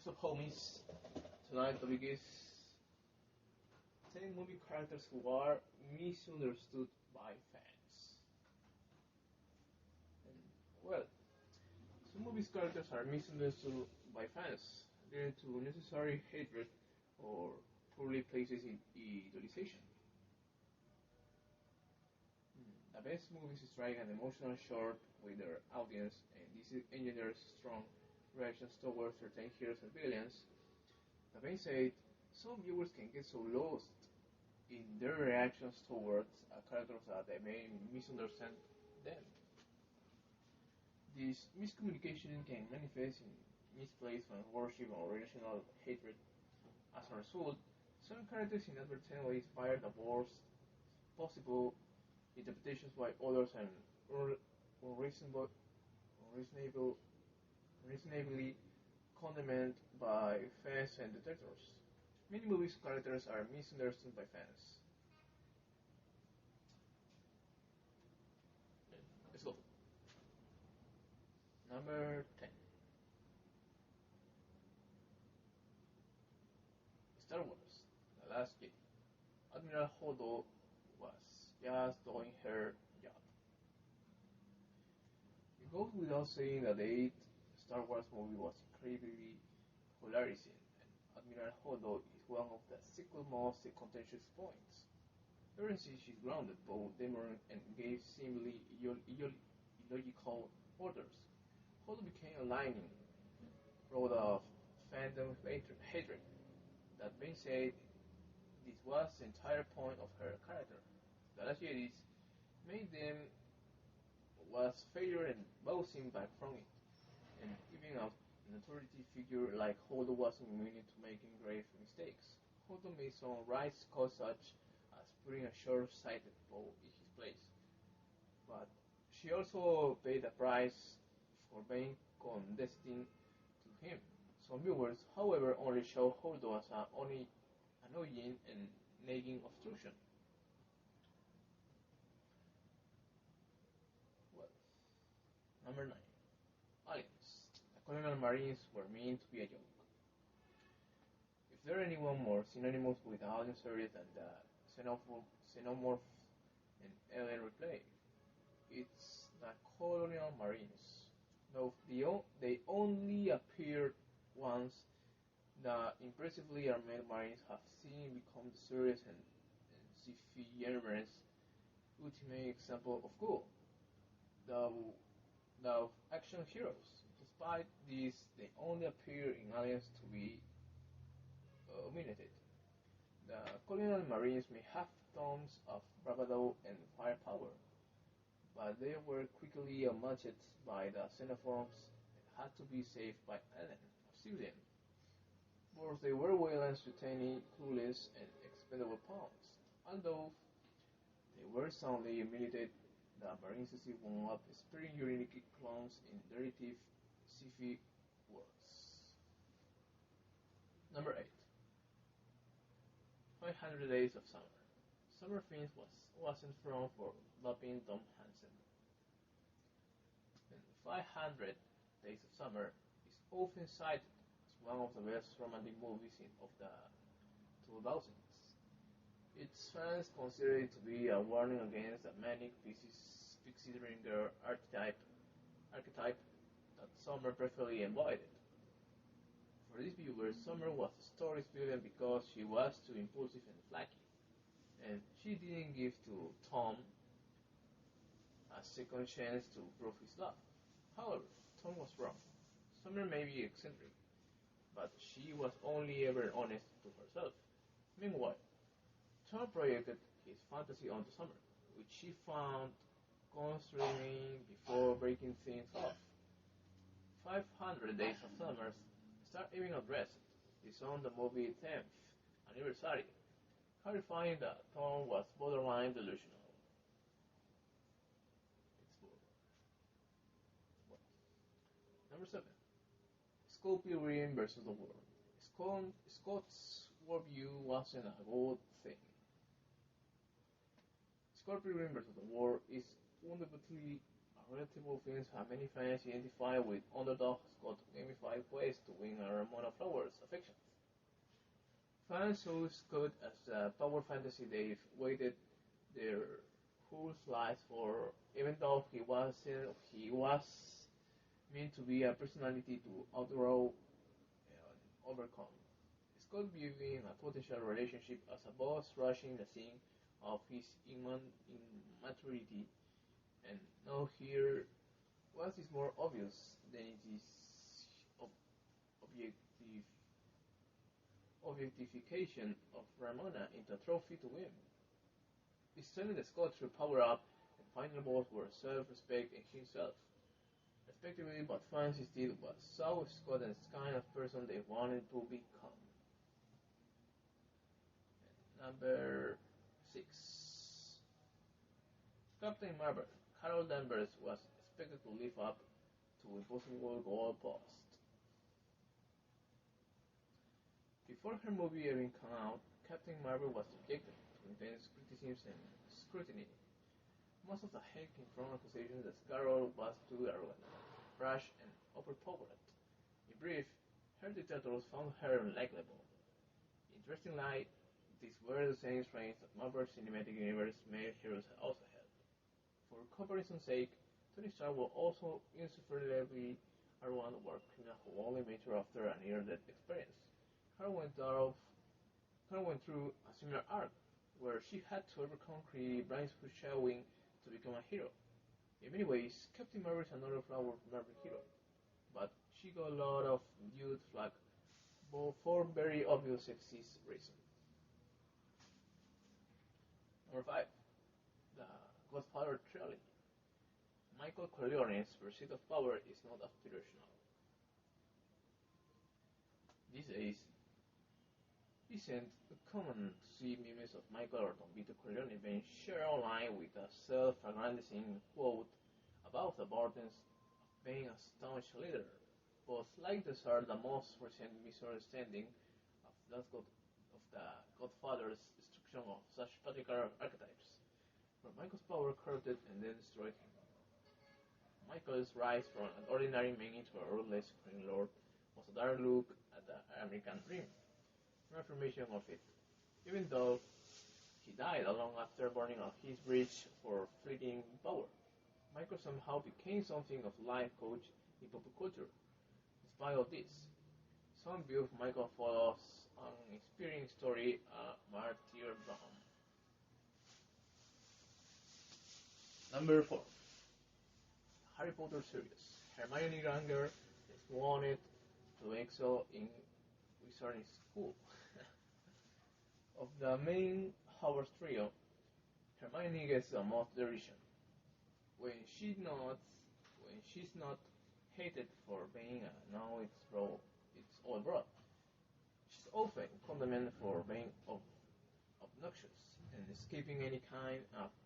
What's up, homies? Tonight the topic is 10 movie characters who are misunderstood by fans. And, well, some movies characters are misunderstood by fans, leading to unnecessary hatred or poorly places in idolization. The best movies strike an emotional chord with their audience, and this engenders strong reactions towards certain heroes and villains. That being said, some viewers can get so lost in their reactions towards a character that they may misunderstand them. This miscommunication can manifest in misplaced fan worship or irrational hatred. As a result, some characters inadvertently inspire the worst possible interpretations by others and unreasonably condemned by fans and detractors. Many movies' characters are misunderstood by fans. Let's go. Number 10. Star Wars: The Last Jedi. Admiral Holdo was just doing her job. It goes without saying that the 8th Star Wars movie was incredibly polarizing, and Admiral Holdo is one of the sequel's most contentious points. Ever since she grounded both Dameron and gave seemingly illogical orders, Holdo became a lightning rod of fandom hatred. That being said, this was the entire point of her character. The Last Jedi made them was failure and bouncing back from it, and even an authority figure like Holdo wasn't immune to making grave mistakes. Holdo made some right calls such as putting a short-sighted bow in his place, but she also paid a price for being condescending to him. Some viewers, however, only show Holdo as an only annoying and nagging obstruction. Well, number 9. Aliens. The colonial marines were meant to be a joke. If there are anyone more synonymous with the alien series than the xenomorph and alien replay, it's the colonial marines. Though they only appeared once, the impressively armed marines have since become the serious and sci-fi genre's ultimate example of cool. The action heroes. Despite this, they only appear in Aliens to be omitted. The colonial marines may have tons of bravado and firepower, but they were quickly matched by the xenophobes and had to be saved by Ellen, a civilian. Both they were violent, tiny, clueless, and expendable pawns. Although they were soundly humiliated, the Marines succeeded one up, sparing unique clones in derivative sci-fi worlds. Number 8. 500 Days of Summer. Summer Things wasn't from for loving Tom Hansen. And 500 Days of Summer is often cited as one of the best romantic movies of the 2000s. Its fans consider it to be a warning against the manic pixie-dream girl archetype that Summer perfectly embodied. For these viewers, Summer was the story's villain because she was too impulsive and flaky, and she didn't give to Tom a second chance to prove his love. However, Tom was wrong. Summer may be eccentric, but she was only ever honest to herself. Meanwhile, Tom projected his fantasy onto Summer, which she found constraining before breaking things off. 500 Days of Summer started even addressed this on the movie's 10th anniversary, clarifying that Tom was borderline delusional. It's bored. Number 7. Scorpion versus the world. Scott's worldview wasn't a good thing. Scorpion vs. the World is fundamentally a relatable films have many fans identify with underdogs got gamified ways to win a Ramona Flowers affections. Fans saw Scott as a power fantasy they've waited their whole lives for, even though he was meant to be a personality to outgrow and overcome. Scott viewing a potential relationship as a boss rushing the scene of his immaturity, and now here what is more obvious than it is objective objectification of Ramona into a trophy to win. It's telling the Scott through power up and final boss were self-respect and himself, respectively, but fans still was saw Scott as kind of person they wanted to become. Number 6. Captain Marvel. Carol Danvers was expected to live up to impossible goalpost. Before her movie even came out, Captain Marvel was subjected to intense criticism and scrutiny. Most of the hate came from accusations that Carol was too arrogant, brash, and overpowered. In brief, her detractors found her unlikable. Interestingly, these were the same strains that Marvel's Cinematic Universe male heroes also had. For comparison's sake, Tony Stark was also insufferably arrogant war criminal who only made her after a near-death experience. Carol went through a similar arc, where she had to overcome creative brains showing to become a hero. In many ways, Captain Marvel is another flower Marvel hero, but she got a lot of youth flack for very obvious sexist reasons. Number 5. The Godfather Trilogy. Michael Corleone's pursuit of power is not aspirational. These days, it isn't common to see memes of Michael or Don Vito Corleone being shared online with a self-aggrandizing quote about the burdens of being a staunch leader. Both like these are the most recent misunderstanding of the Godfather's destruction of such particular archetypes, where Michael's power corrupted and then destroyed him. Michael's rise from an ordinary man into a ruthless supreme lord was a dark look at the American dream, no affirmation of it, even though he died long after burning out his bridge for fleeting power. Michael somehow became something of a life coach in pop culture. In spite of this, some view of Michael follows an inspiring story, a martyrdom. Number 4. Harry Potter series. Hermione Granger is wanted to excel in wizarding school. Of the main Hogwarts trio, Hermione gets the most derision. When she's not when she's not hated for being a know it's all brought. She's often condemned for being obnoxious and escaping any kind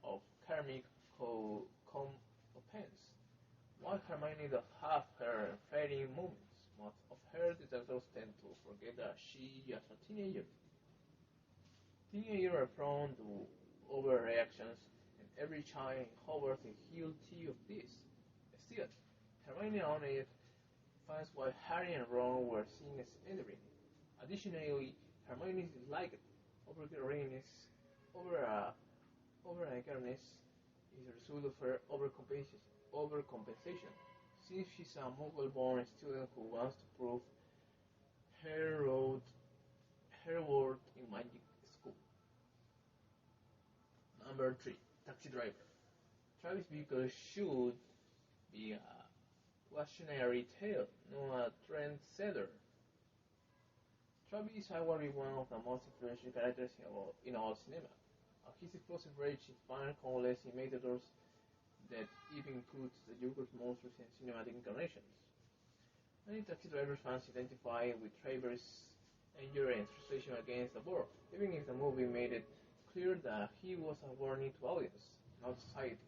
of karmic competence. While Hermione does have her fading moments, most of her detractors tend to forget that she is a teenager. Teenagers are prone to overreactions, and every child in Hogwarts is guilty of this. Still, Hermione owned it, fans while Harry and Ron were seen as endearing. Additionally, Hermione's disliked overeagerness over overeagerness is a result of her overcompensation, since she's a Muggle-born student who wants to prove her road, her worth in magic school. Number 3. Taxi Driver. Travis Bickle should be a cautionary tale, not a trendsetter. Travis is arguably one of the most influential characters in all cinema. His explosive rage inspired countless imitators that even includes the Joker's most recent cinematic incarnations. Many Taxi Driver fans identify with Travers' anger and frustration against the world, even if the movie made it clear that he was a warning to audience, not society.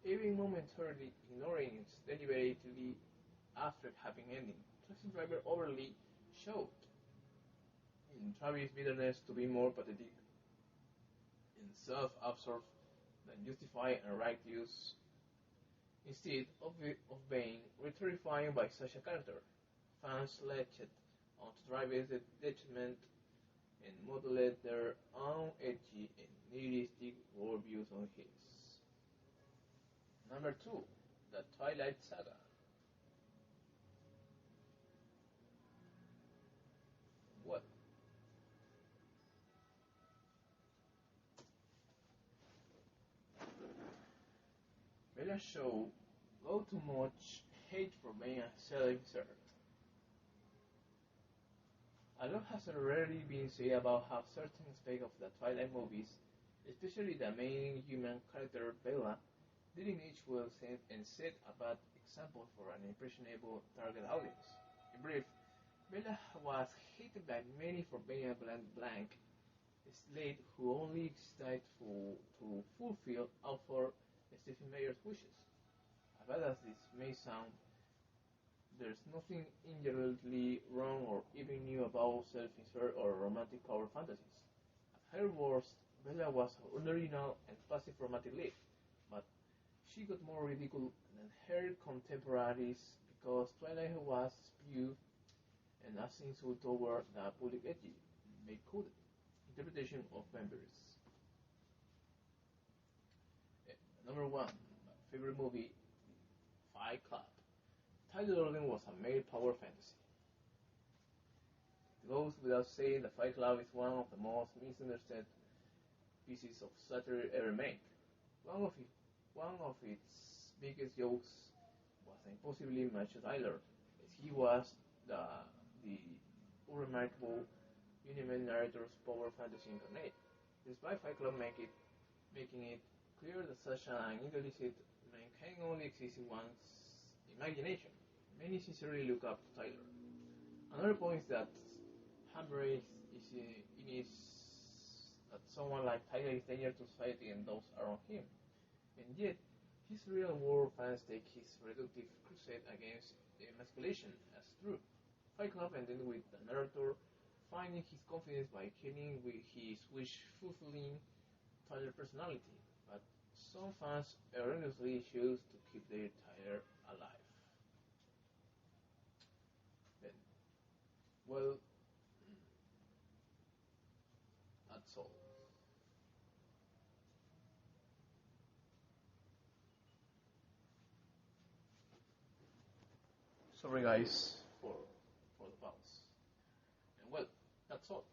Even momentarily ignoring its deliberately after happy ending, Taxi Driver overly showed in Travis' bitterness to be more pathetic and self-absorbed than justified and righteous Instead of being terrifying by such a character, fans latched onto Travis' detachment and modeled their own edgy and nihilistic worldviews on his. Number 2, The Twilight Saga. Well, Bella show got too much hate for being a self-insert. A lot has already been said about how certain aspects of the Twilight movies, especially the main human character Bella, didn't age well and set a bad example for an impressionable target audience. In brief, Bella was hated by many for being a blank slate who only existed to fulfill author Stephen Meyer's wishes. As bad as this may sound, there's nothing inherently wrong or even new about self-insert or romantic power fantasies. At her worst, Bella was an original and passive romantic lead, but she got more ridiculous than her contemporaries because Twilight was spewed and as insult toward the public edgy, make-coded interpretation of vampires. Number 1, my favorite movie, Fight Club. Tyler Durden was a male power fantasy. It goes without saying that Fight Club is one of the most misunderstood pieces of satire ever made. One of its biggest jokes was the impossibly macho Tyler, as he was the unremarkable Uniman narrator's power fantasy incarnate. Despite Fight Club making it clear that such an illicit man can only exist in one's imagination, many sincerely look up to Tyler. Another point is that Hammer is that someone like Tyler is dangerous to society and those around him. And yet, his real-world fans take his reductive crusade against emasculation as true. Fight Club ended with the narrator finding his confidence by killing with his wish-fulfilling Tyler personality, but some fans erroneously choose to keep their Tyler alive. Then, well, that's all. Sorry guys for the pause. And well, that's all.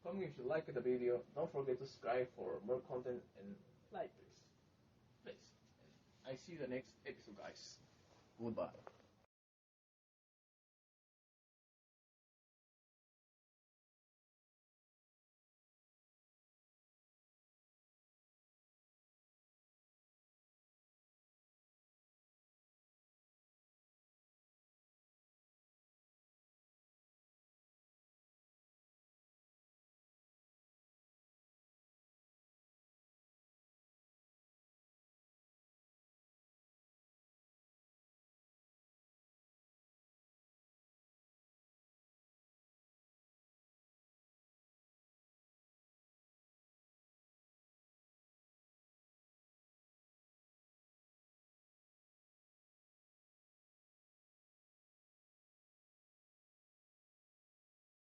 Comment if you liked the video. Don't forget to subscribe for more content and like please. Please. I see you the next episode guys. Goodbye.